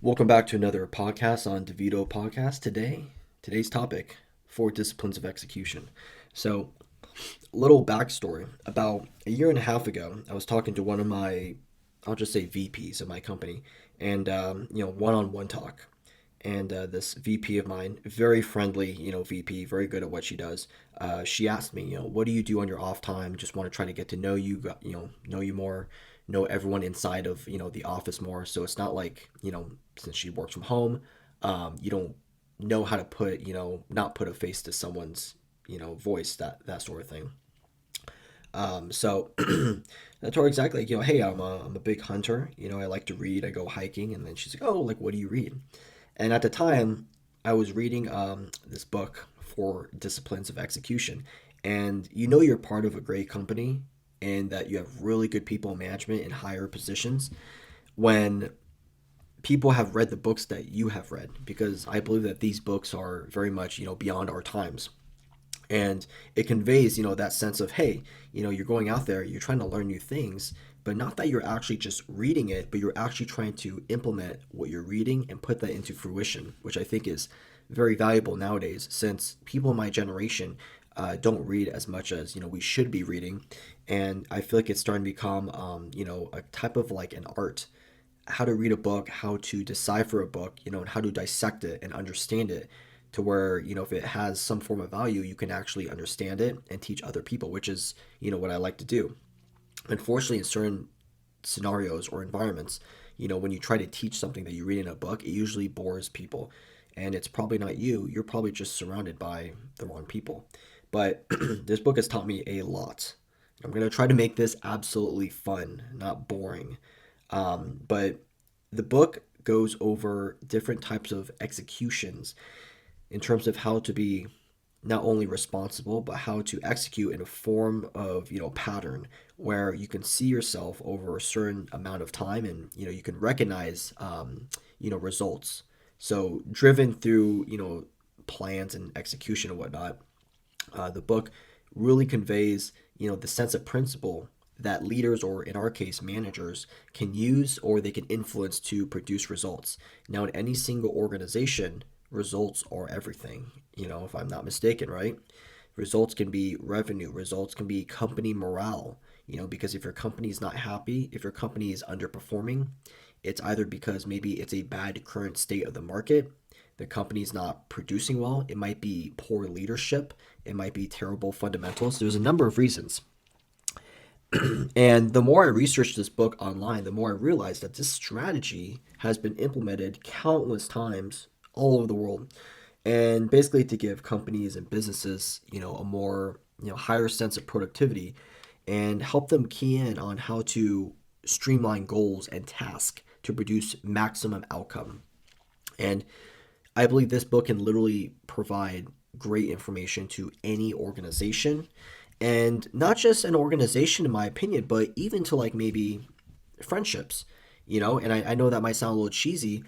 Welcome back to another podcast on DeVito Podcast. Today's topic, 4 Disciplines of Execution. So, little backstory. About a year and a half ago, I was talking to one of my, I'll just say VPs of my company, and one-on-one talk. And this VP of mine, very friendly, VP, very good at what she does. She asked me, what do you do on your off time? Just want to try to get to know you, know you more, know everyone inside of, the office more. So it's not like, since she works from home, you don't know how to put, not put a face to someone's, voice, that sort of thing. So I told her exactly, like, hey, I'm a big hunter. I like to read. I go hiking. And then she's like, oh, like, what do you read? And at the time, I was reading this book, 4 Disciplines of Execution. And you're part of a great company and that you have really good people management in higher positions when people have read the books that you have read, because I believe that these books are very much, beyond our times. And it conveys, that sense of, hey, you're going out there, you're trying to learn new things, but not that you're actually just reading it, but you're actually trying to implement what you're reading and put that into fruition, which I think is very valuable nowadays, since people in my generation don't read as much as we should be reading. And I feel like it's starting to become a type of like an art, how to read a book, how to decipher a book, and how to dissect it and understand it, to where, if it has some form of value, you can actually understand it and teach other people, which is, what I like to do. Unfortunately, in certain scenarios or environments, when you try to teach something that you read in a book, it usually bores people. And it's probably not you. You're probably just surrounded by the wrong people. But this book has taught me a lot. I'm going to try to make this absolutely fun, not boring. But the book goes over different types of executions in terms of how to be not only responsible, but how to execute in a form of, pattern where you can see yourself over a certain amount of time, and, you can recognize, results. So driven through, plans and execution and whatnot, the book really conveys, the sense of principle that leaders, or in our case managers, can use or they can influence to produce results. Now, in any single organization, results are everything, if I'm not mistaken, right? Results can be revenue, results can be company morale, because if your company is not happy, if your company is underperforming, it's either because maybe it's a bad current state of the market, the company's not producing well, it might be poor leadership, it might be terrible fundamentals. There's a number of reasons. And the more I researched this book online, the more I realized that this strategy has been implemented countless times all over the world. And basically to give companies and businesses, a more, higher sense of productivity, and help them key in on how to streamline goals and tasks to produce maximum outcome. And I believe this book can literally provide great information to any organization, and not just an organization, in my opinion, but even to like maybe friendships, and I know that might sound a little cheesy,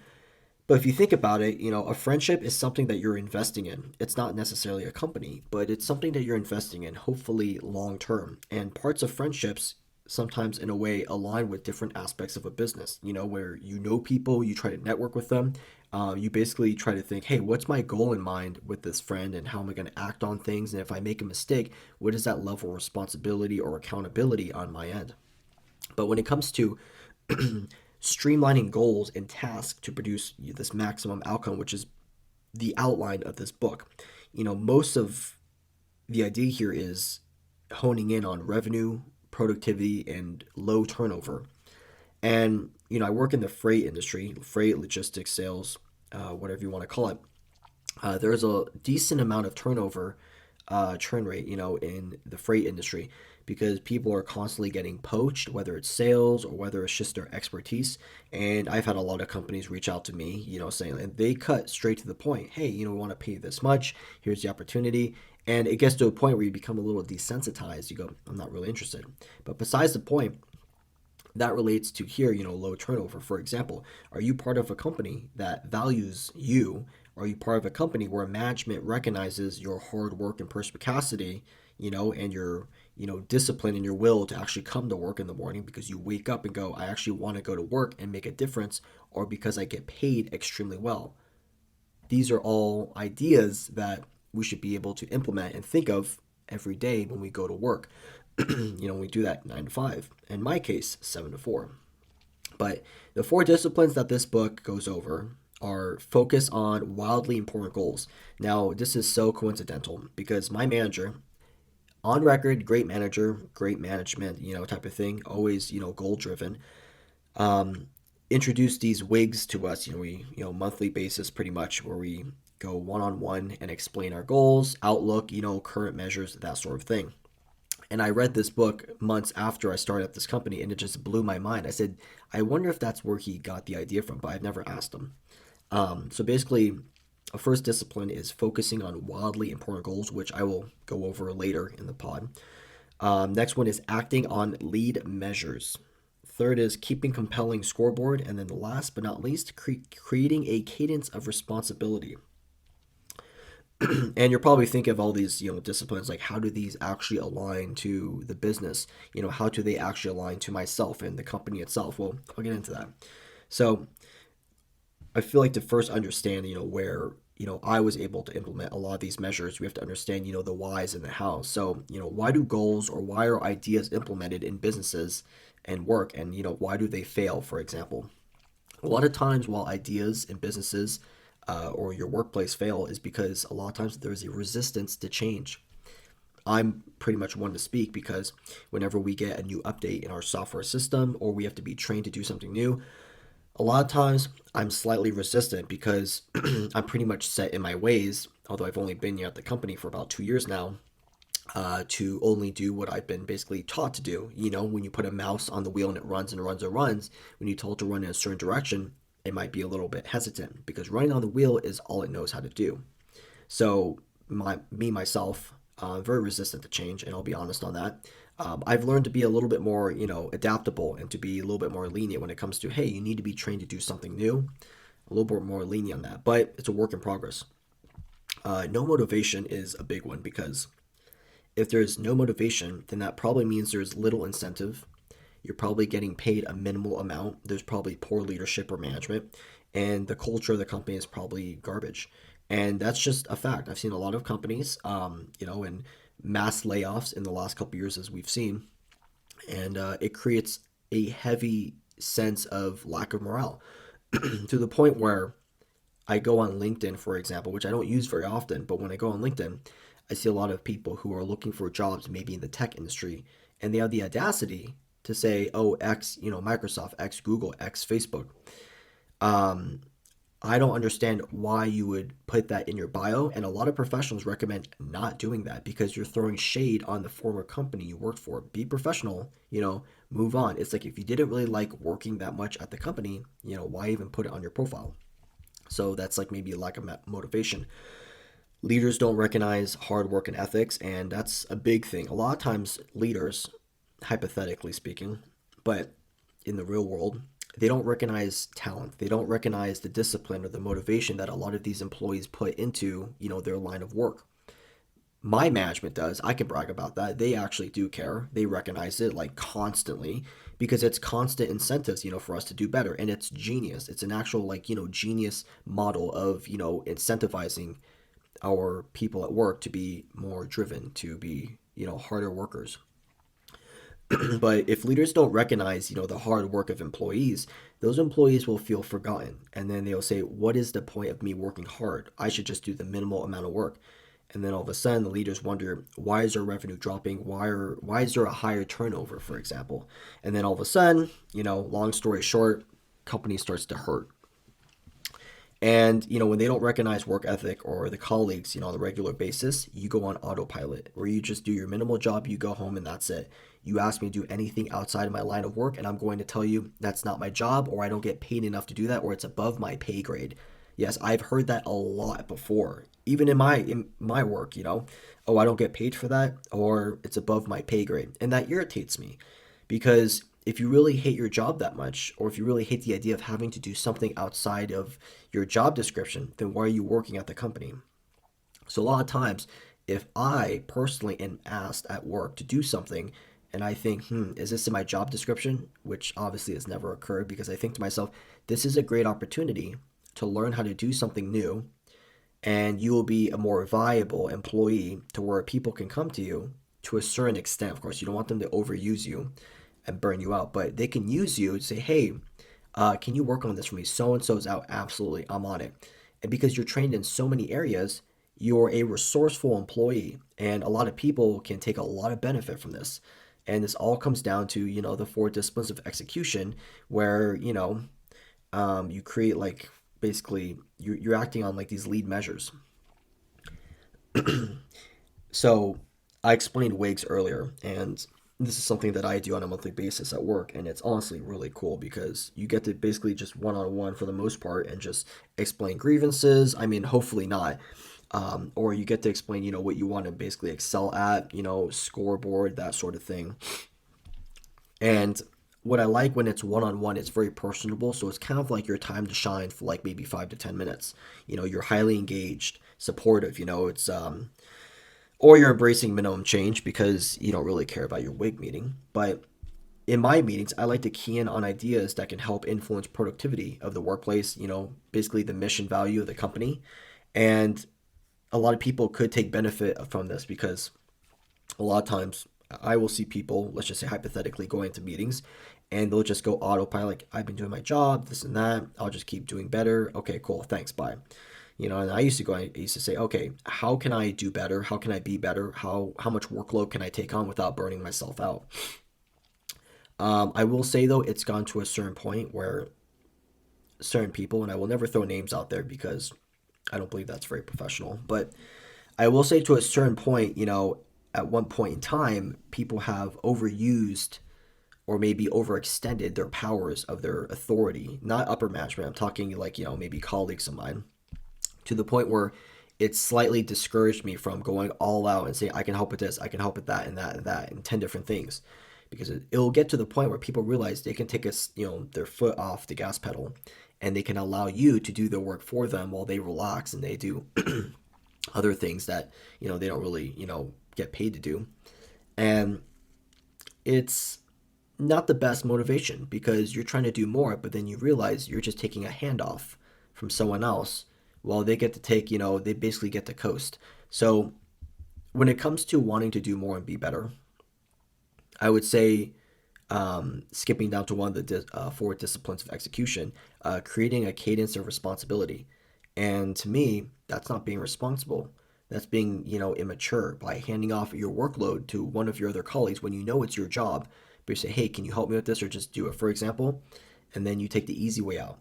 but if you think about it, a friendship is something that you're investing in. It's not necessarily a company, but it's something that you're investing in, hopefully long term. And parts of friendships sometimes, in a way, align with different aspects of a business, where people, you try to network with them. You basically try to think, hey, what's my goal in mind with this friend, and how am I going to act on things? And if I make a mistake, what is that level of responsibility or accountability on my end? But when it comes to streamlining goals and tasks to produce this maximum outcome, which is the outline of this book, most of the idea here is honing in on revenue, productivity, and low turnover. And, I work in the freight industry, freight, logistics, sales, whatever you want to call it. There's a decent amount of turnover, churn rate, in the freight industry, because people are constantly getting poached, whether it's sales or whether it's just their expertise. And I've had a lot of companies reach out to me, saying, and they cut straight to the point. Hey, we want to pay you this much. Here's the opportunity. And it gets to a point where you become a little desensitized. You go, I'm not really interested. But besides the point, that relates to here, low turnover. For example, are you part of a company that values you? Are you part of a company where management recognizes your hard work and perspicacity, and your, discipline and your will to actually come to work in the morning because you wake up and go, I actually want to go to work and make a difference, or because I get paid extremely well. These are all ideas that we should be able to implement and think of every day when we go to work. We do that 9 to 5. In my case, 7 to 4. But the 4 disciplines that this book goes over are focus on wildly important goals. Now, this is so coincidental because my manager, on record, great manager, great management, type of thing, always, goal driven, um, introduced these wigs to us, we, monthly basis pretty much, where we go one on one and explain our goals, outlook, current measures, that sort of thing. And I read this book months after I started at this company, and it just blew my mind. I said, I wonder if that's where he got the idea from, but I've never asked him. So basically, a first discipline is focusing on wildly important goals, which I will go over later in the pod. Next one is acting on lead measures. Third is keeping compelling scoreboard. And then last but not least, creating a cadence of responsibility. And you're probably thinking of all these, disciplines, like how do these actually align to the business? How do they actually align to myself and the company itself? Well, I'll get into that. So I feel like to first understand, where, I was able to implement a lot of these measures, we have to understand, the whys and the hows. So, why do goals or why are ideas implemented in businesses and work? And, why do they fail, for example? A lot of times while ideas in businesses or your workplace fail is because a lot of times there's a resistance to change. I'm pretty much one to speak because whenever we get a new update in our software system or we have to be trained to do something new, a lot of times I'm slightly resistant because I'm pretty much set in my ways, although I've only been here at the company for about 2 years now, to only do what I've been basically taught to do. When you put a mouse on the wheel and it runs and runs and runs, when you're told to run in a certain direction, it might be a little bit hesitant because running on the wheel is all it knows how to do. So myself, very resistant to change, and I'll be honest on that. I've learned to be a little bit more, adaptable and to be a little bit more lenient when it comes to, hey, you need to be trained to do something new. A little bit more lenient on that, but it's a work in progress. No motivation is a big one because if there's no motivation, then that probably means there's little incentive. You're probably getting paid a minimal amount. There's probably poor leadership or management, and the culture of the company is probably garbage. And that's just a fact. I've seen a lot of companies, and mass layoffs in the last couple of years, as we've seen, and it creates a heavy sense of lack of morale to the point where I go on LinkedIn, for example, which I don't use very often, but when I go on LinkedIn, I see a lot of people who are looking for jobs, maybe in the tech industry, and they have the audacity to say, "Oh, X, Microsoft, X, Google, X, Facebook." Um, I don't understand why you would put that in your bio, and a lot of professionals recommend not doing that because you're throwing shade on the former company you worked for. Be professional, move on. It's like if you didn't really like working that much at the company, why even put it on your profile? So that's like maybe a lack of motivation. Leaders don't recognize hard work and ethics, and that's a big thing. A lot of times, leaders, hypothetically speaking, but in the real world, they don't recognize talent. They don't recognize the discipline or the motivation that a lot of these employees put into, their line of work. My management does. I can brag about that. They actually do care. They recognize it like constantly because it's constant incentives, for us to do better. And it's genius. It's an actual like, genius model of, incentivizing our people at work to be more driven, to be, harder workers. But if leaders don't recognize, the hard work of employees, those employees will feel forgotten. And then they'll say, what is the point of me working hard? I should just do the minimal amount of work. And then all of a sudden, the leaders wonder, why is our revenue dropping? Why is there a higher turnover, for example? And then all of a sudden, long story short, company starts to hurt. And, when they don't recognize work ethic or the colleagues, on a regular basis, you go on autopilot where you just do your minimal job, you go home and that's it. You ask me to do anything outside of my line of work and I'm going to tell you that's not my job or I don't get paid enough to do that or it's above my pay grade. Yes, I've heard that a lot before. Even in my work, oh, I don't get paid for that or it's above my pay grade. And that irritates me because if you really hate your job that much, or if you really hate the idea of having to do something outside of your job description, then why are you working at the company? So a lot of times, if I personally am asked at work to do something and I think, is this in my job description? Which obviously has never occurred because I think to myself, this is a great opportunity to learn how to do something new and you will be a more viable employee to where people can come to you to a certain extent. Of course, you don't want them to overuse you and burn you out, but they can use you to say, hey, can you work on this for me? So and so's out. Absolutely, I'm on it. And because you're trained in so many areas, you're a resourceful employee, and a lot of people can take a lot of benefit from this. And this all comes down to, the 4 disciplines of execution, where, you create like basically you're acting on like these lead measures. So I explained wigs earlier, and this is something that I do on a monthly basis at work, and it's honestly really cool because you get to basically just one on one for the most part and just explain grievances. I mean, hopefully not. Or you get to explain, what you want to basically excel at, scoreboard, that sort of thing. And what I like when it's one on one, it's very personable. So it's kind of like your time to shine for like maybe 5 to 10 minutes. You're highly engaged, supportive. Or you're embracing minimum change because you don't really care about your wig meeting. But in my meetings, I like to key in on ideas that can help influence productivity of the workplace. Basically the mission value of the company, and a lot of people could take benefit from this because a lot of times I will see people, let's just say hypothetically, going into meetings and they'll just go autopilot, like, I've been doing my job, this and that. I'll just keep doing better. Okay, cool. Thanks. Bye. And I used to say, okay, how can I do better? How can I be better? How much workload can I take on without burning myself out? I will say though, it's gone to a certain point where certain people, and I will never throw names out there because I don't believe that's very professional, but I will say to a certain point, at one point in time, people have overused or maybe overextended their powers of their authority, not upper management. I'm talking like, maybe colleagues of mine, to the point where it slightly discouraged me from going all out and saying, I can help with this, I can help with that, and that, and 10 different things. Because it'll get to the point where people realize they can take their foot off the gas pedal and they can allow you to do the work for them while they relax and they do other things that, they don't really, get paid to do. And it's not the best motivation because you're trying to do more, but then you realize you're just taking a handoff from someone else while they get to take, they basically get to coast. So when it comes to wanting to do more and be better, I would say skipping down to one of the 4 disciplines of execution, creating a cadence of responsibility. And to me, that's not being responsible. That's being, immature by handing off your workload to one of your other colleagues when you know it's your job. But you say, hey, can you help me with this or just do it, for example? And then you take the easy way out.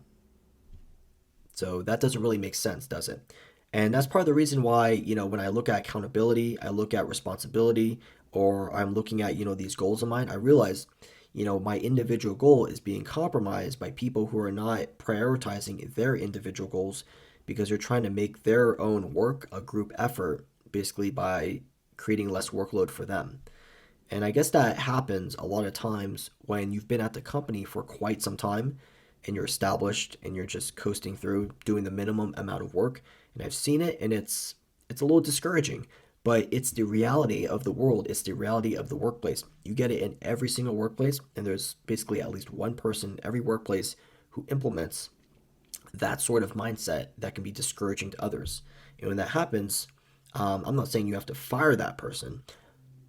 So that doesn't really make sense, does it? And that's part of the reason why, when I look at accountability, I look at responsibility, or I'm looking at, these goals of mine, I realize, my individual goal is being compromised by people who are not prioritizing their individual goals because they're trying to make their own work a group effort, basically by creating less workload for them. And I guess that happens a lot of times when you've been at the company for quite some time and you're established and you're just coasting through doing the minimum amount of work. And I've seen it and it's a little discouraging, but it's the reality of the world. It's the reality of the workplace. You get it in every single workplace, and there's basically at least one person in every workplace who implements that sort of mindset that can be discouraging to others. And when that happens, I'm not saying you have to fire that person,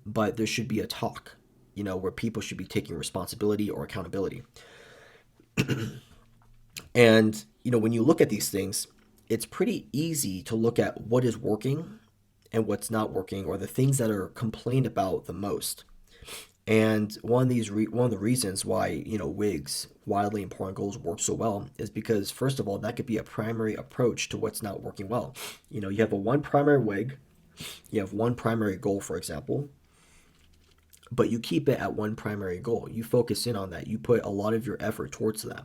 but there should be a talk, where people should be taking responsibility or accountability. And, when you look at these things, it's pretty easy to look at what is working and what's not working, or the things that are complained about the most. And one of the reasons why wigs, wildly important goals, work so well is because first of all, that could be a primary approach to what's not working well. You have a one primary wig, you have one primary goal, for example, but you keep it at one primary goal. You focus in on that. You put a lot of your effort towards that.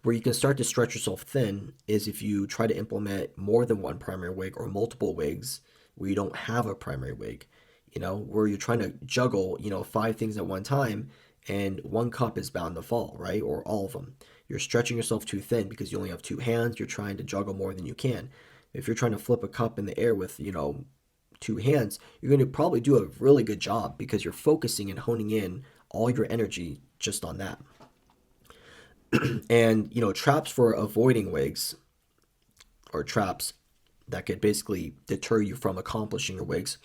Where you can start to stretch yourself thin is if you try to implement more than one primary wig or multiple wigs where you don't have a primary wig, where you're trying to juggle, 5 things at one time and one cup is bound to fall, right? Or all of them. You're stretching yourself too thin because you only have 2 hands. You're trying to juggle more than you can. If you're trying to flip a cup in the air with, two hands, you're going to probably do a really good job because you're focusing and honing in all your energy just on that. And, traps for avoiding wigs, or traps that could basically deter you from accomplishing your wigs,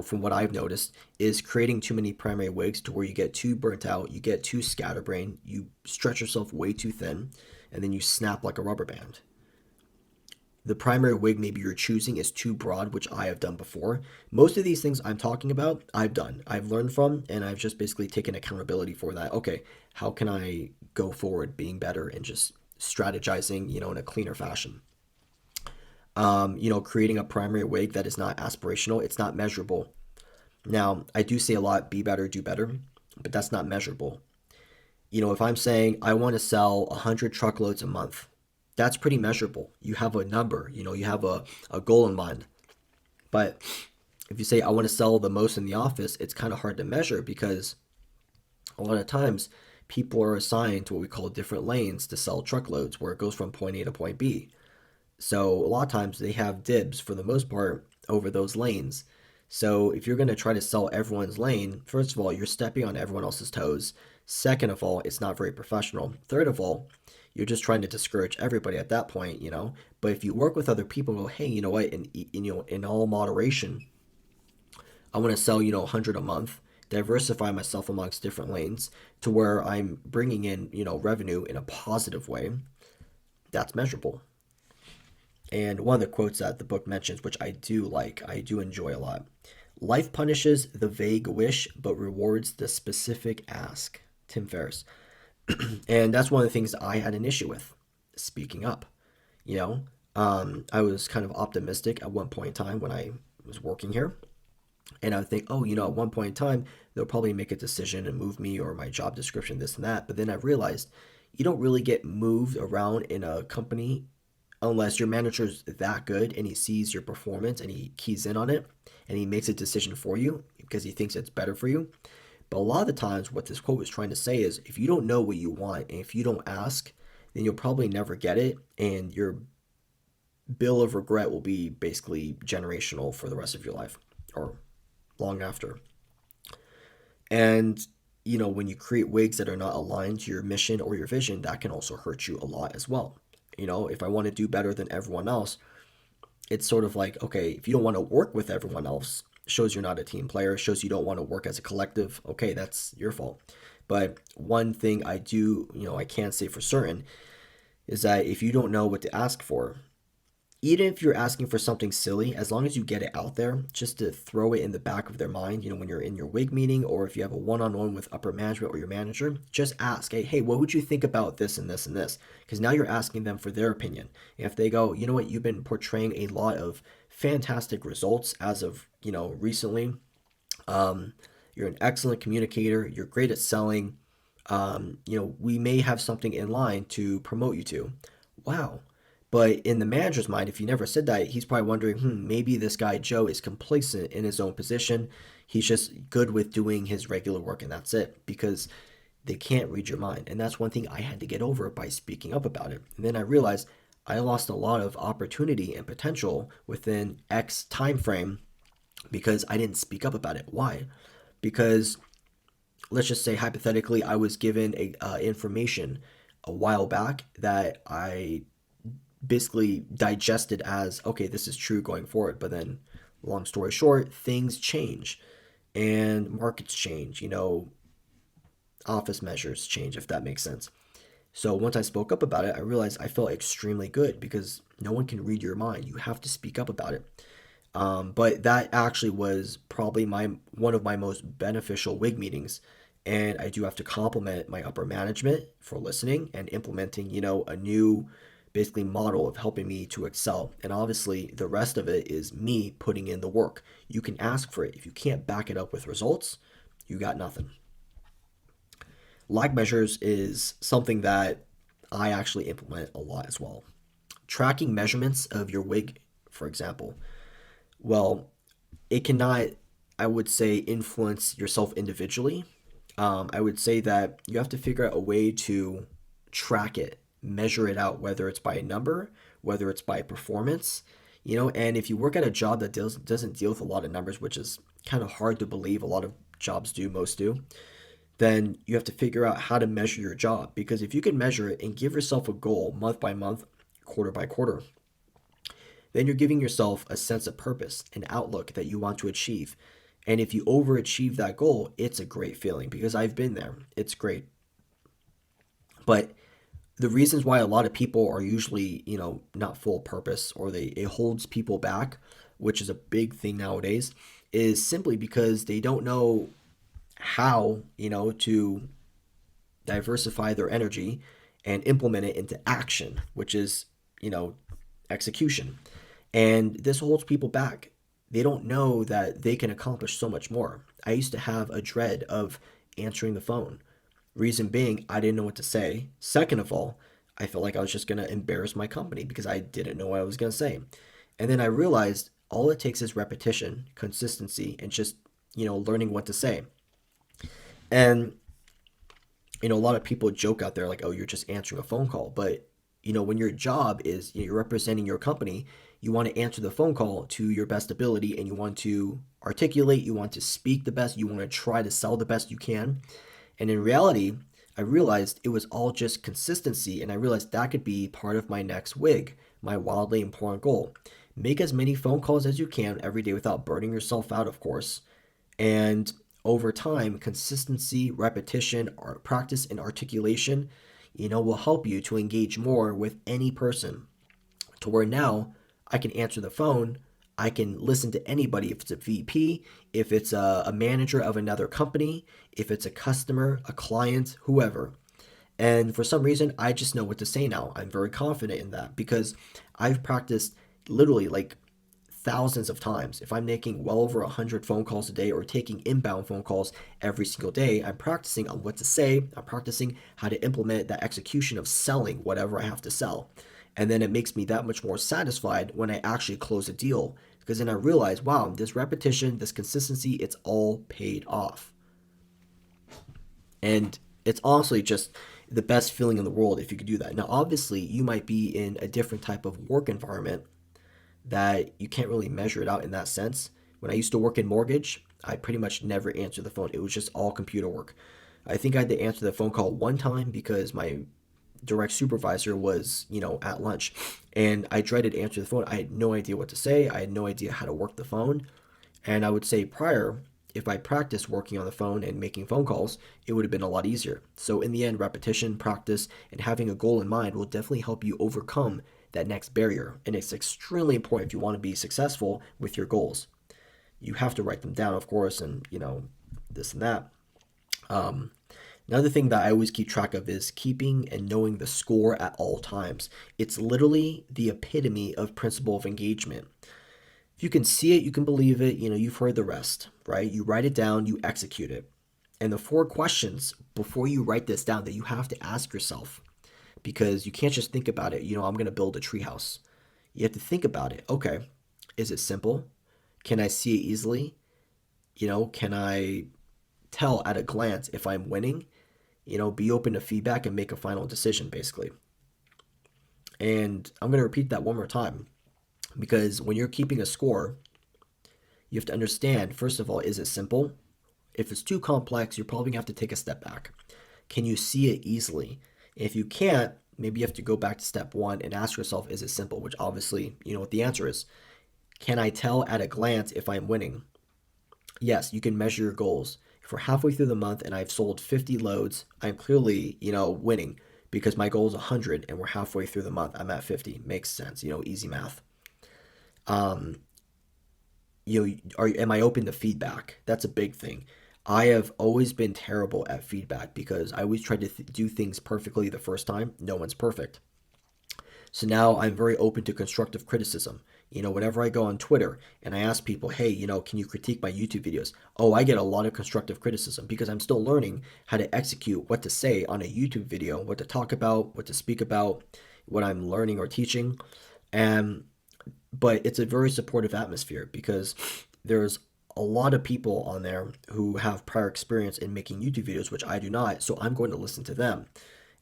from what I've noticed, is creating too many primary wigs to where you get too burnt out, you get too scatterbrained, you stretch yourself way too thin, and then you snap like a rubber band. The primary wig maybe you're choosing is too broad, which I have done before. Most of these things I'm talking about, I've done, I've learned from, and I've just basically taken accountability for that. Okay, how can I go forward being better and just strategizing, in a cleaner fashion? Creating a primary wig that is not aspirational, it's not measurable. Now, I do say a lot, be better, do better, but that's not measurable. If I'm saying I want to sell 100 truckloads a month, that's pretty measurable. You have a number, you have a goal in mind. But if you say I want to sell the most in the office, it's kind of hard to measure because a lot of times people are assigned to what we call different lanes to sell truckloads where it goes from point A to point B. So a lot of times they have dibs for the most part over those lanes. So if you're going to try to sell everyone's lane, first of all, you're stepping on everyone else's toes. Second of all, it's not very professional. Third of all, you're just trying to discourage everybody at that point. But if you work with other people, go, hey, you know what? In all moderation, I want to sell 100 a month, diversify myself amongst different lanes to where I'm bringing in revenue in a positive way. That's measurable. And one of the quotes that the book mentions, which I do like, I do enjoy a lot: life punishes the vague wish, but rewards the specific ask. Tim Ferriss. And that's one of the things I had an issue with, speaking up. You know, I was kind of optimistic at one point in time when I was working here. And I would think, oh, at one point in time, they'll probably make a decision and move me or my job description, this and that. But then I realized you don't really get moved around in a company unless your manager's that good and he sees your performance and he keys in on it and he makes a decision for you because he thinks it's better for you. But a lot of the times, what this quote was trying to say is if you don't know what you want and if you don't ask, then you'll probably never get it. And your bill of regret will be basically generational for the rest of your life or long after. And, when you create wigs that are not aligned to your mission or your vision, that can also hurt you a lot as well. If I want to do better than everyone else, it's sort of like, okay, if you don't want to work with everyone else, shows you're not a team player, shows you don't want to work as a collective. Okay, that's your fault. But one thing I do, I can't say for certain is that if you don't know what to ask for, even if you're asking for something silly, as long as you get it out there, just to throw it in the back of their mind, when you're in your wig meeting or if you have a one-on-one with upper management or your manager, just ask, hey, what would you think about this and this and this? Because now you're asking them for their opinion. And if they go, you know what, you've been portraying a lot of fantastic results as of, recently. You're an excellent communicator. You're great at selling. We may have something in line to promote you to. Wow. But in the manager's mind, if you never said that, he's probably wondering, maybe this guy Joe is complacent in his own position. He's just good with doing his regular work and that's it, because they can't read your mind. And that's one thing I had to get over by speaking up about it. And then I realized I lost a lot of opportunity and potential within X time frame because I didn't speak up about it. Why? Because let's just say hypothetically I was given information a while back that I basically digested as, okay, this is true going forward. But then, long story short, things change and markets change, office measures change, if that makes sense. So once I spoke up about it, I realized I felt extremely good because no one can read your mind. You have to speak up about it. But that actually was probably one of my most beneficial wig meetings. And I do have to compliment my upper management for listening and implementing, a new basically model of helping me to excel. And obviously the rest of it is me putting in the work. You can ask for it. If you can't back it up with results, you got nothing. Lag measures is something that I actually implement a lot as well. Tracking measurements of your wig, for example, well, it cannot, I would say, influence yourself individually. I would say that you have to figure out a way to track it, measure it out, whether it's by a number, whether it's by performance. And if you work at a job that doesn't deal with a lot of numbers, which is kind of hard to believe, a lot of jobs do, most do, then you have to figure out how to measure your job. Because if you can measure it and give yourself a goal month by month, quarter by quarter, then you're giving yourself a sense of purpose, an outlook that you want to achieve. And if you overachieve that goal, it's a great feeling because I've been there. It's great. But the reasons why a lot of people are usually, not full of purpose, or it holds people back, which is a big thing nowadays, is simply because they don't know how, to diversify their energy and implement it into action, which is, execution. And this holds people back. They don't know that they can accomplish so much more. I used to have a dread of answering the phone. Reason being, I didn't know what to say. Second of all, I felt like I was just going to embarrass my company because I didn't know what I was going to say. And then I realized all it takes is repetition, consistency, and just, learning what to say. And, a lot of people joke out there like, oh, you're just answering a phone call. But, when your job is you're representing your company, you want to answer the phone call to your best ability and you want to articulate, you want to speak the best, you want to try to sell the best you can. And in reality, I realized it was all just consistency, and I realized that could be part of my next wig, my wildly important goal. Make as many phone calls as you can every day without burning yourself out, of course. And over time, consistency, repetition, practice, and articulation, will help you to engage more with any person to where now I can answer the phone. I can listen to anybody, if it's a VP, if it's a manager of another company, if it's a customer, a client, whoever. And for some reason, I just know what to say now. I'm very confident in that because I've practiced literally like thousands of times. If I'm making well over 100 phone calls a day or taking inbound phone calls every single day, I'm practicing on what to say. I'm practicing how to implement that execution of selling whatever I have to sell. And then it makes me that much more satisfied when I actually close a deal because then I realize, wow, this repetition, this consistency, it's all paid off. And it's honestly just the best feeling in the world if you could do that. Now, obviously, you might be in a different type of work environment that you can't really measure it out in that sense. When I used to work in mortgage, I pretty much never answered the phone. It was just all computer work. I think I had to answer the phone call one time because my direct supervisor was, at lunch, and I dreaded answering the phone. I had no idea what to say. I had no idea how to work the phone. And I would say prior, if I practiced working on the phone and making phone calls, it would have been a lot easier. So in the end, repetition, practice, and having a goal in mind will definitely help you overcome that next barrier. And it's extremely important if you want to be successful with your goals. You have to write them down, of course, and this and that. Um, Another thing that I always keep track of is keeping and knowing the score at all times. It's literally the epitome of principle of engagement. If you can see it, you can believe it, you've heard the rest, right? You write it down, you execute it. And the 4 questions before you write this down that you have to ask yourself, because you can't just think about it, I'm going to build a treehouse. You have to think about it. Okay, is it simple? Can I see it easily? Can I tell at a glance if I'm winning? Be open to feedback and make a final decision, basically. And I'm going to repeat that one more time because when you're keeping a score, you have to understand, first of all, is it simple? If it's too complex, you're probably going to have to take a step back. Can you see it easily? If you can't, maybe you have to go back to step one and ask yourself, is it simple? Which obviously, you know what the answer is. Can I tell at a glance if I'm winning? Yes, you can measure your goals. If we're halfway through the month and I've sold 50 loads, I'm clearly, winning because my goal is 100 and we're halfway through the month. I'm at 50. Makes sense, easy math. Um, am I open to feedback? That's a big thing. I have always been terrible at feedback because I always try to do things perfectly the first time. No one's perfect. So now I'm very open to constructive criticism. Whenever I go on Twitter and I ask people, hey, can you critique my YouTube videos? Oh, I get a lot of constructive criticism because I'm still learning how to execute what to say on a YouTube video, what to talk about, what to speak about, what I'm learning or teaching. And but it's a very supportive atmosphere because there's a lot of people on there who have prior experience in making YouTube videos, which I do not. So I'm going to listen to them.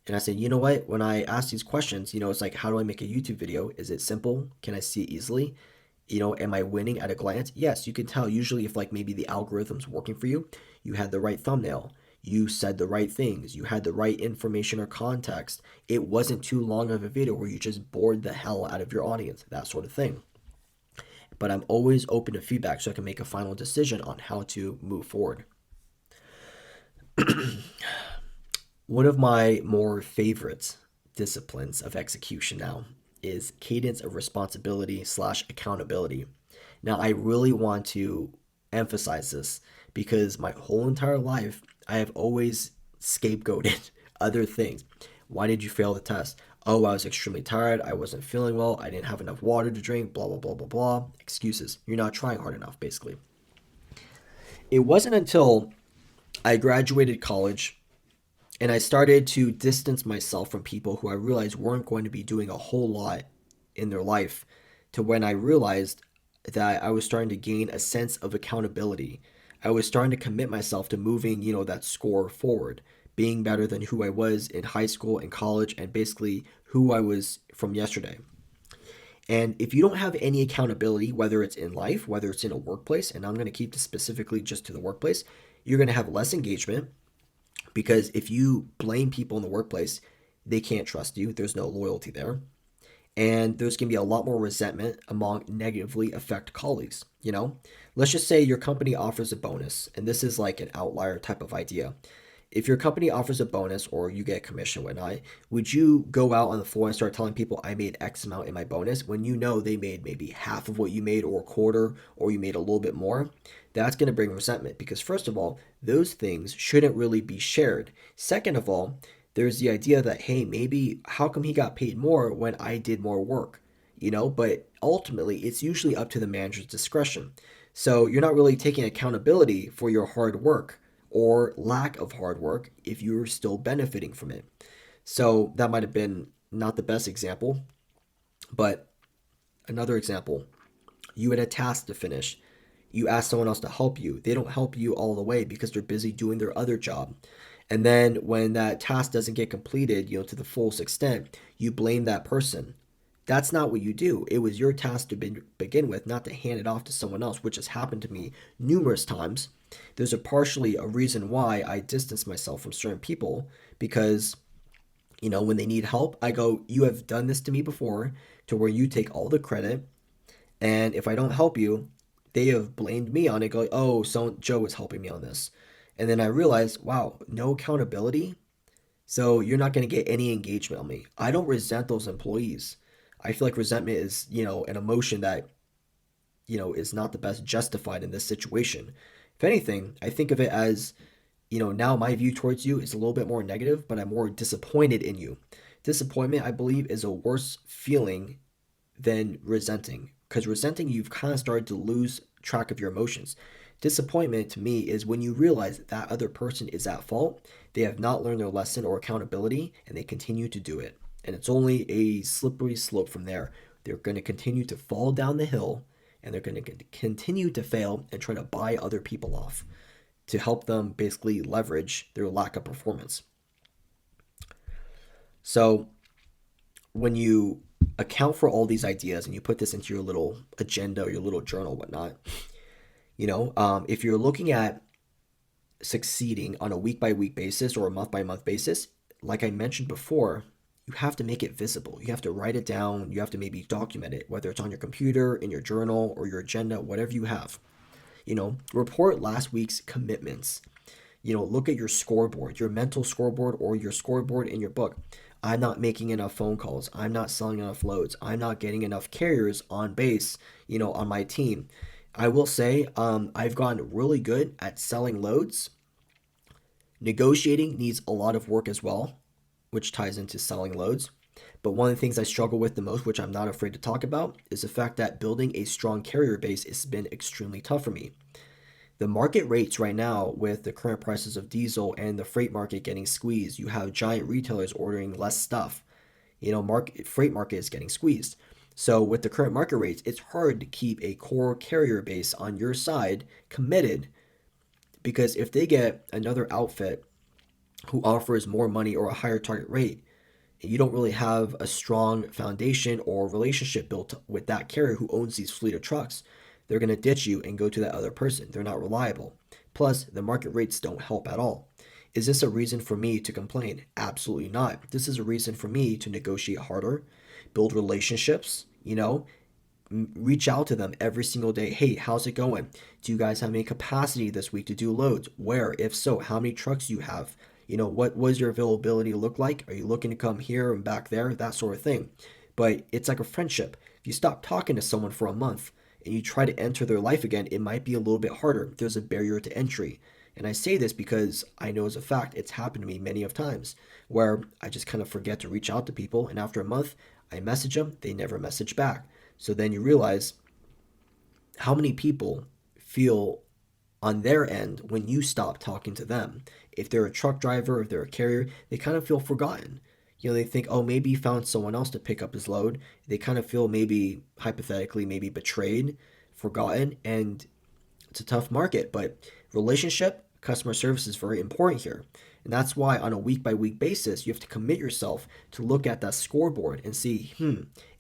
And I said, you know what? When I ask these questions, it's like, how do I make a YouTube video? Is it simple? Can I see it easily? Am I winning at a glance? Yes, you can tell usually if like maybe the algorithm's working for you, you had the right thumbnail, you said the right things, you had the right information or context. It wasn't too long of a video where you just bored the hell out of your audience, that sort of thing. But I'm always open to feedback so I can make a final decision on how to move forward. One of my more favorite disciplines of execution now is cadence of responsibility slash accountability. Now, I really want to emphasize this because my whole entire life, I have always scapegoated other things. Why did you fail the test? Oh, I was extremely tired. I wasn't feeling well. I didn't have enough water to drink. Blah, blah, blah, blah, blah. Excuses. You're not trying hard enough, basically. It wasn't until I graduated college and I started to distance myself from people who I realized weren't going to be doing a whole lot in their life to when I realized that I was starting to gain a sense of accountability. I was starting to commit myself to moving, that score forward, being better than who I was in high school and college, and basically who I was from yesterday. And if you don't have any accountability, whether it's in life, whether it's in a workplace, and I'm going to keep this specifically just to the workplace, you're going to have less engagement because if you blame people in the workplace, they can't trust you. There's no loyalty there. And there's going to be a lot more resentment among negatively affect colleagues. Let's just say your company offers a bonus, and this is like an outlier type of idea. If your company offers a bonus or you get commission and whatnot, would you go out on the floor and start telling people I made X amount in my bonus when you know they made maybe half of what you made or a quarter or you made a little bit more? That's going to bring resentment because, first of all, those things shouldn't really be shared. Second of all, there's the idea that, hey, maybe how come he got paid more when I did more work? But ultimately, it's usually up to the manager's discretion. So you're not really taking accountability for your hard work or lack of hard work if you're still benefiting from it. So that might have been not the best example, but another example, you had a task to finish. You ask someone else to help you. They don't help you all the way because they're busy doing their other job. And then when that task doesn't get completed, to the fullest extent, you blame that person. That's not what you do. It was your task to begin with, not to hand it off to someone else, which has happened to me numerous times. There's partially a reason why I distance myself from certain people because, when they need help, I go, you have done this to me before, to where you take all the credit. And if I don't help you, they have blamed me on it, go, oh, so Joe is helping me on this. And then I realized, wow, no accountability. So you're not going to get any engagement on me. I don't resent those employees. I feel like resentment is, an emotion that, is not the best justified in this situation. If anything, I think of it as, now my view towards you is a little bit more negative, but I'm more disappointed in you. Disappointment, I believe, is a worse feeling than resenting. Because resenting, you've kind of started to lose track of your emotions. Disappointment to me is when you realize that other person is at fault, they have not learned their lesson or accountability, and they continue to do it. And it's only a slippery slope from there. They're going to continue to fall down the hill, and they're going to continue to fail and try to buy other people off to help them basically leverage their lack of performance. So when you account for all these ideas and you put this into your little agenda or your little journal, whatnot, if you're looking at succeeding on a week by week basis or a month by month basis, like I mentioned before, you have to make it visible. You have to write it down. You have to maybe document it, whether it's on your computer, in your journal, or your agenda, whatever you have. Report last week's commitments. Look at your scoreboard, your mental scoreboard, or your scoreboard in your book. I'm not making enough phone calls. I'm not selling enough loads. I'm not getting enough carriers on base, on my team. I will say I've gotten really good at selling loads. Negotiating needs a lot of work as well, which ties into selling loads. But one of the things I struggle with the most, which I'm not afraid to talk about, is the fact that building a strong carrier base has been extremely tough for me. The market rates right now, with the current prices of diesel and the freight market getting squeezed, you have giant retailers ordering less stuff. Freight market is getting squeezed. So with the current market rates, it's hard to keep a core carrier base on your side committed, because if they get another outfit who offers more money or a higher target rate, and you don't really have a strong foundation or relationship built with that carrier who owns these fleet of trucks, they're going to ditch you and go to that other person. They're not reliable. Plus, the market rates don't help at all. Is this a reason for me to complain? Absolutely not. This is a reason for me to negotiate harder, build relationships, reach out to them every single day. Hey, how's it going? Do you guys have any capacity this week to do loads? Where? If so, how many trucks do you have? What was your availability look like? Are you looking to come here and back there? That sort of thing. But it's like a friendship. If you stop talking to someone for a month and you try to enter their life again, it might be a little bit harder. There's a barrier to entry. And I say this because I know as a fact it's happened to me many of times where I just kind of forget to reach out to people. And after a month, I message them, they never message back. So then you realize how many people feel on their end when you stop talking to them. If they're a truck driver, if they're a carrier, they kind of feel forgotten. They think, oh, maybe he found someone else to pick up his load. They kind of feel maybe, hypothetically, maybe betrayed, forgotten, and it's a tough market. But relationship, customer service is very important here. And that's why on a week by week basis, you have to commit yourself to look at that scoreboard and see,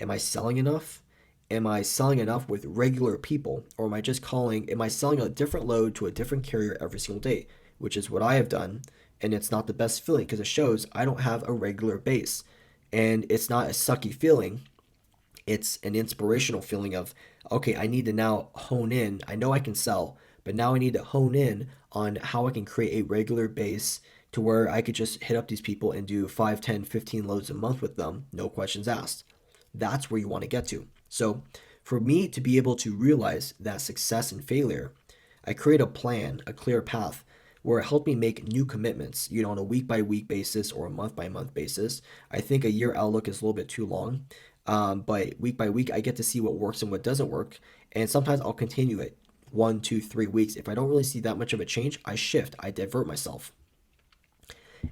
am I selling enough? Am I selling enough with regular people? Or am I selling a different load to a different carrier every single day? Which is what I have done. And it's not the best feeling because it shows I don't have a regular base. And it's not a sucky feeling. It's an inspirational feeling of, okay, I need to now hone in. I know I can sell, but now I need to hone in on how I can create a regular base to where I could just hit up these people and do 5, 10, 15 loads a month with them, no questions asked. That's where you want to get to. So for me to be able to realize that success and failure, I create a plan, a clear path where it helped me make new commitments, on a week by week basis or a month by month basis. I think a year outlook is a little bit too long. But week by week, I get to see what works and what doesn't work. And sometimes I'll continue it 1, 2, 3 weeks. If I don't really see that much of a change, I shift, I divert myself.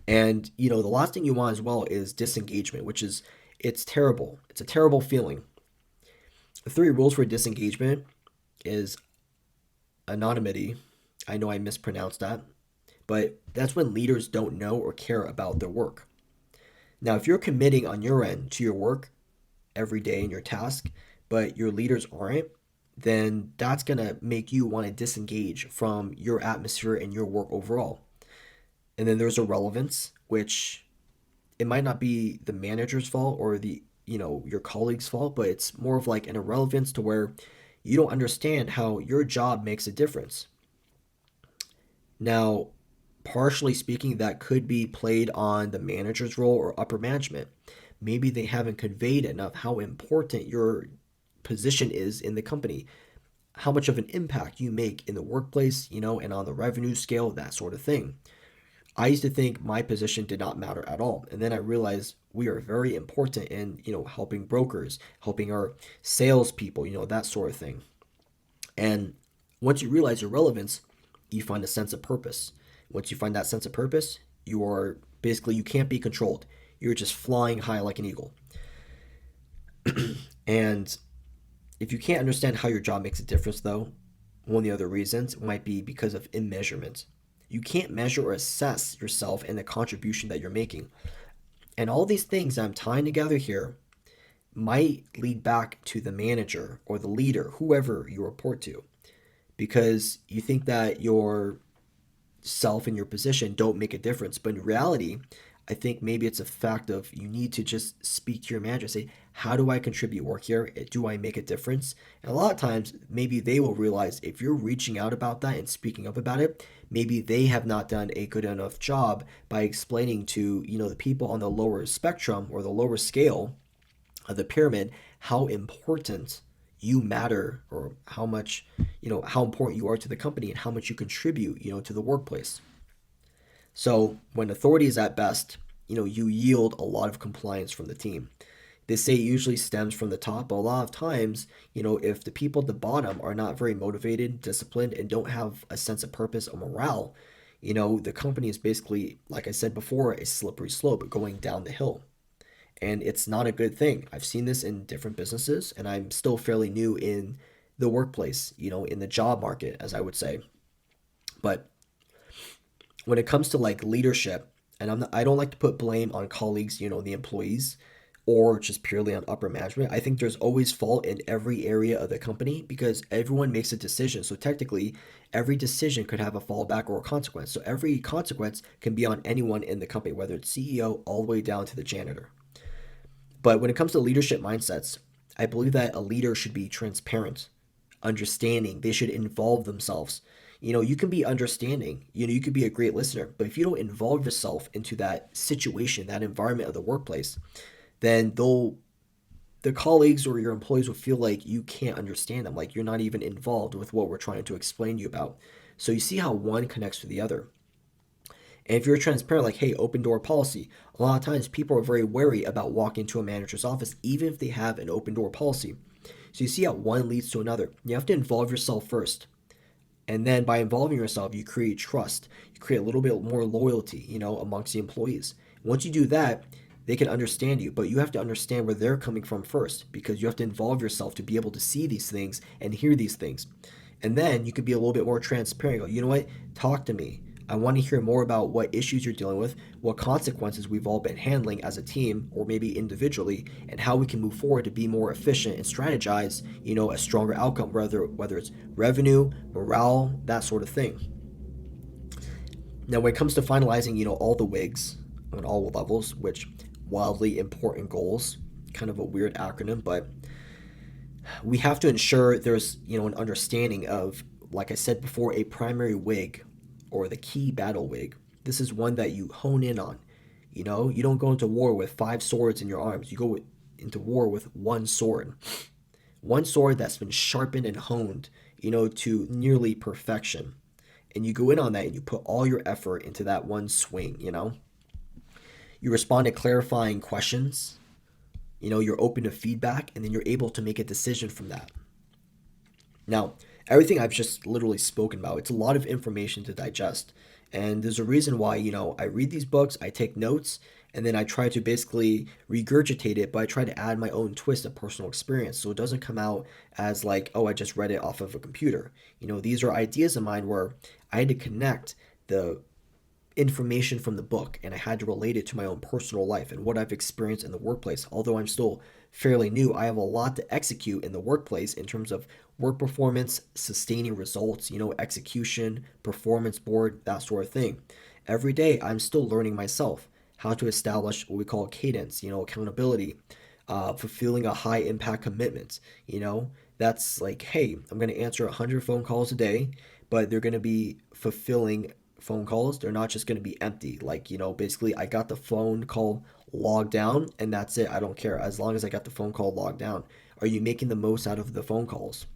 And, the last thing you want as well is disengagement, which is, it's terrible. It's a terrible feeling. The 3 rules for disengagement is anonymity. I know I mispronounced that, but that's when leaders don't know or care about their work. Now, if you're committing on your end to your work every day in your task, but your leaders aren't, then that's going to make you want to disengage from your atmosphere and your work overall. And then there's a relevance, which it might not be the manager's fault or your colleague's fault, but it's more of like an irrelevance to where you don't understand how your job makes a difference. Now, partially speaking, that could be played on the manager's role or upper management. Maybe they haven't conveyed enough how important your position is in the company, how much of an impact you make in the workplace, and on the revenue scale, that sort of thing. I used to think my position did not matter at all. And then I realized we are very important in, helping brokers, helping our salespeople, that sort of thing. And once you realize your relevance, you find a sense of purpose. Once you find that sense of purpose, you can't be controlled. You're just flying high like an eagle. And if you can't understand how your job makes a difference, though, one of the other reasons might be because of immeasurement. You can't measure or assess yourself and the contribution that you're making. And all these things I'm tying together here might lead back to the manager or the leader, whoever you report to, because you think that your self and your position don't make a difference. But in reality, I think maybe it's a fact of you need to just speak to your manager, say, how do I contribute work here? Do I make a difference? And a lot of times, maybe they will realize if you're reaching out about that and speaking up about it, maybe they have not done a good enough job by explaining to, the people on the lower spectrum or the lower scale of the pyramid how important you matter, or how much, how important you are to the company and how much you contribute, to the workplace. So when authority is at best, you yield a lot of compliance from the team. They say it usually stems from the top, but a lot of times, if the people at the bottom are not very motivated, disciplined, and don't have a sense of purpose or morale, the company is basically, like I said before, a slippery slope going down the hill. And it's not a good thing. I've seen this in different businesses, and I'm still fairly new in the workplace, in the job market, as I would say. But when it comes to like leadership, and I don't like to put blame on colleagues, the employees, or just purely on upper management. I think there's always fault in every area of the company because everyone makes a decision. So technically, every decision could have a fallback or a consequence. So every consequence can be on anyone in the company, whether it's CEO all the way down to the janitor. But when it comes to leadership mindsets, I believe that a leader should be transparent, understanding. They should involve themselves. You can be understanding, you could be a great listener, but if you don't involve yourself into that situation, that environment of the workplace, then the colleagues or your employees will feel like you can't understand them, like you're not even involved with what we're trying to explain to you about. So you see how one connects to the other. And if you're transparent, like, hey, open door policy, a lot of times people are very wary about walking into a manager's office, even if they have an open door policy. So you see how one leads to another. You have to involve yourself first. And then by involving yourself, you create trust. You create a little bit more loyalty, amongst the employees. Once you do that, they can understand you, but you have to understand where they're coming from first because you have to involve yourself to be able to see these things and hear these things. And then you could be a little bit more transparent. Go, you know what? Talk to me. I want to hear more about what issues you're dealing with, what consequences we've all been handling as a team or maybe individually, and how we can move forward to be more efficient and strategize, a stronger outcome, whether it's revenue, morale, that sort of thing. Now, when it comes to finalizing, all the WIGs on all levels, which wildly important goals, kind of a weird acronym, but we have to ensure there's, an understanding of, like I said before, a primary WIG or the key battle WIG. This is one that you hone in on. You don't go into war with 5 swords in your arms. You go into war with one sword. One sword that's been sharpened and honed, to nearly perfection. And you go in on that and you put all your effort into that one swing. You respond to clarifying questions. You're open to feedback, and then you're able to make a decision from that. Now, everything I've just literally spoken about, it's a lot of information to digest. And there's a reason why, I read these books, I take notes, and then I try to basically regurgitate it, but I try to add my own twist of personal experience. So it doesn't come out as like, oh, I just read it off of a computer. These are ideas of mine where I had to connect the information from the book and I had to relate it to my own personal life and what I've experienced in the workplace. Although I'm still fairly new, I have a lot to execute in the workplace in terms of work performance, sustaining results, execution, performance board, that sort of thing. Every day I'm still learning myself how to establish what we call cadence, accountability, fulfilling a high impact commitment. That's like, hey, I'm going to answer 100 phone calls a day, but they're going to be fulfilling phone calls. They're not just going to be empty. Like, basically I got the phone call logged down and that's it. I don't care. As long as I got the phone call logged down. Are you making the most out of the phone calls?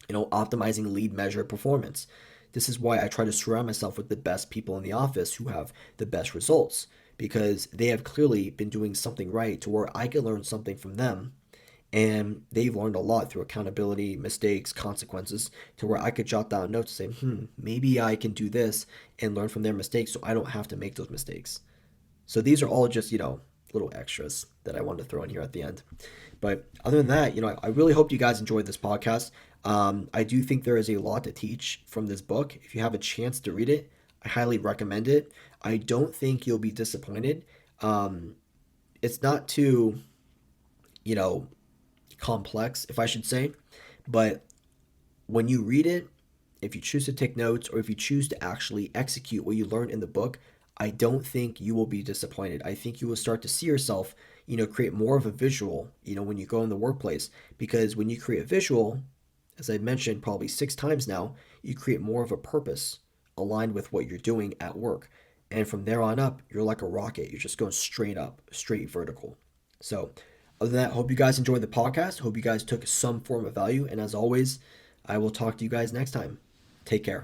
Optimizing lead measure performance. This is why I try to surround myself with the best people in the office who have the best results because they have clearly been doing something right to where I can learn something from them. And they've learned a lot through accountability, mistakes, consequences, to where I could jot down notes and say, maybe I can do this and learn from their mistakes so I don't have to make those mistakes. So these are all just, little extras that I wanted to throw in here at the end. But other than that, I really hope you guys enjoyed this podcast. I do think there is a lot to teach from this book. If you have a chance to read it, I highly recommend it. I don't think you'll be disappointed. It's not too, you know, complex, if I should say. But when you read it, if you choose to take notes or if you choose to actually execute what you learned in the book, I don't think you will be disappointed. I think you will start to see yourself, create more of a visual, when you go in the workplace. Because when you create a visual, as I mentioned probably 6 times now, you create more of a purpose aligned with what you're doing at work. And from there on up, you're like a rocket. You're just going straight up, straight vertical. So, other than that, hope you guys enjoyed the podcast. Hope you guys took some form of value. And as always, I will talk to you guys next time. Take care.